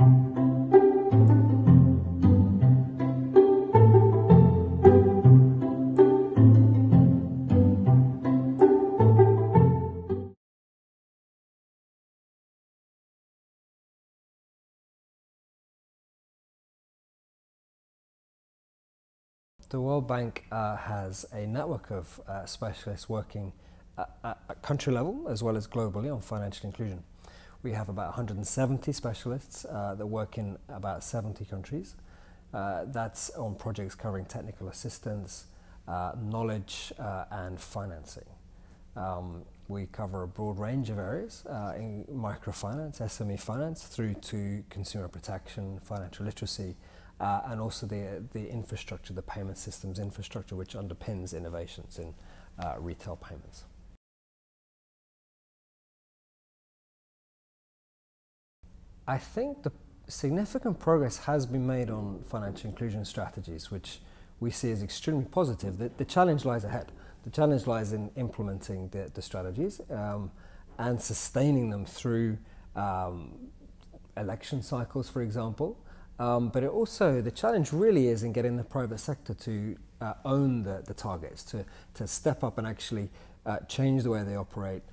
The World Bank has a network of specialists working at country level as well as globally on financial inclusion. We have about 170 specialists that work in about 70 countries. That's on projects covering technical assistance, knowledge and financing. We cover a broad range of areas in microfinance, SME finance, through to consumer protection, financial literacy, and also the infrastructure, the payment systems infrastructure, which underpins innovations in retail payments. I think the significant progress has been made on financial inclusion strategies, which we see as extremely positive. The challenge lies ahead. The challenge lies in implementing the strategies and sustaining them through election cycles, for example. But the challenge really is in getting the private sector to own the targets, to step up and actually change the way they operate,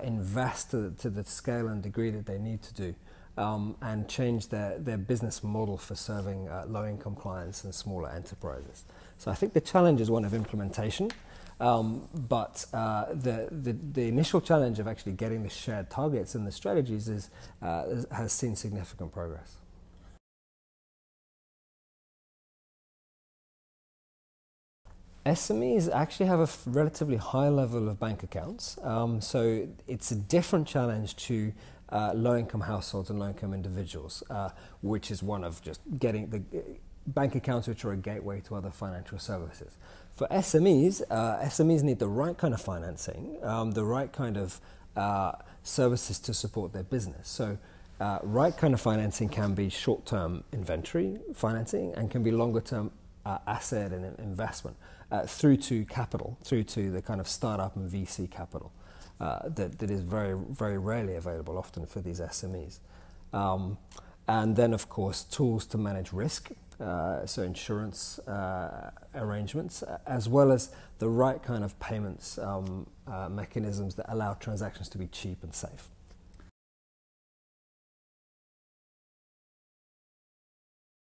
invest to the scale and degree that they need to do, and change their business model for serving low-income clients and smaller enterprises. So I think the challenge is one of implementation, but the initial challenge of actually getting the shared targets and the strategies has seen significant progress. SMEs actually have a relatively high level of bank accounts, so it's a different challenge to low-income households and low-income individuals, which is one of just getting the bank accounts which are a gateway to other financial services. For SMEs, SMEs need the right kind of financing, the right kind of services to support their business. So right kind of financing can be short-term inventory financing and can be longer-term asset and investment through to capital, through to the kind of startup and VC capital that is very, very rarely available often for these SMEs. And then, of course, tools to manage risk, so insurance arrangements, as well as the right kind of payments mechanisms that allow transactions to be cheap and safe.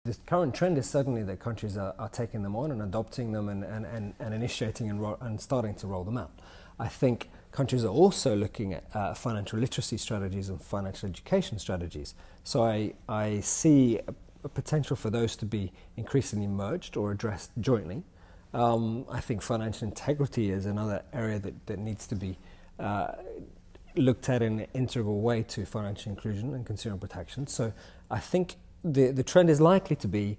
The current trend is certainly that countries are taking them on and adopting them and initiating and starting to roll them out. I think countries are also looking at financial literacy strategies and financial education strategies. So I see a potential for those to be increasingly merged or addressed jointly. I think financial integrity is another area that needs to be looked at in an integral way to financial inclusion and consumer protection. So I think the trend is likely to be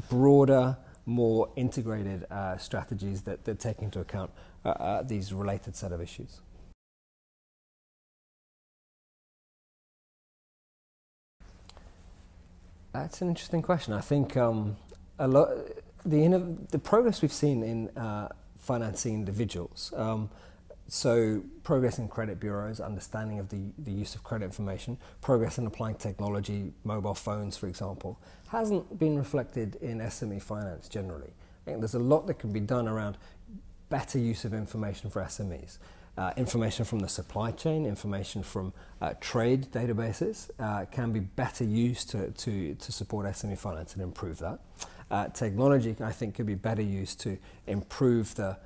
broader, more integrated strategies that take into account these related set of issues. That's an interesting question. I think the progress we've seen in financing individuals, so progress in credit bureaus, understanding of the use of credit information, progress in applying technology, mobile phones, for example, hasn't been reflected in SME finance generally. I think there's a lot that can be done around better use of information for SMEs. Information from the supply chain, information from trade databases can be better used to support SME finance and improve that. Technology, I think, could be better used to improve the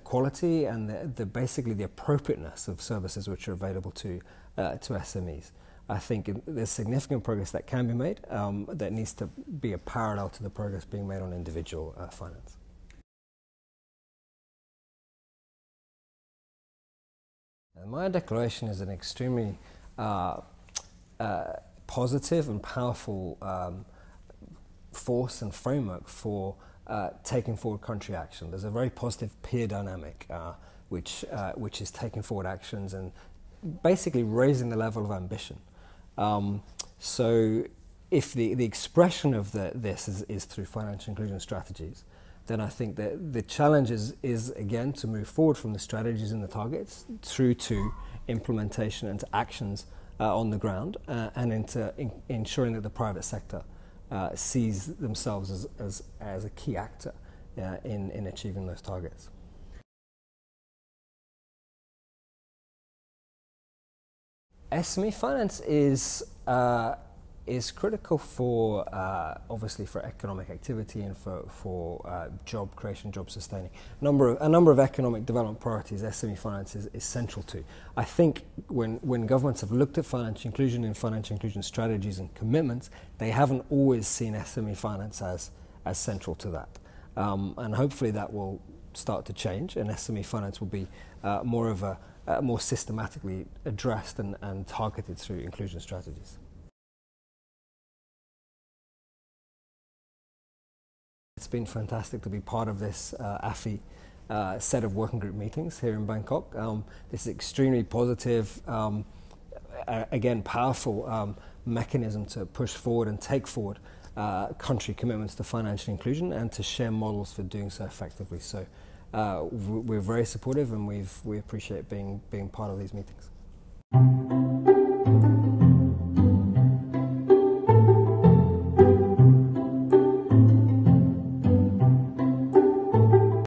quality and basically the appropriateness of services which are available to SMEs. I think there's significant progress that can be made that needs to be a parallel to the progress being made on individual finance. And my declaration is an extremely positive and powerful force and framework for taking forward country action. There's a very positive peer dynamic which is taking forward actions and basically raising the level of ambition. So if the expression of this is through financial inclusion strategies, then I think that the challenge is again to move forward from the strategies and the targets through to implementation and to actions on the ground, and into ensuring that the private sector sees themselves as a key actor in achieving those targets. SME finance is critical for obviously for economic activity and for job creation, job sustaining. A number of economic development priorities SME finance is central to. I think when governments have looked at financial inclusion and financial inclusion strategies and commitments, they haven't always seen SME finance as central to that. And hopefully that will start to change, and SME finance will be more systematically addressed and targeted through inclusion strategies. It's been fantastic to be part of this AFI set of working group meetings here in Bangkok. This is extremely positive, again, powerful mechanism to push forward and take forward country commitments to financial inclusion and to share models for doing so effectively. So we're very supportive, and we appreciate being part of these meetings.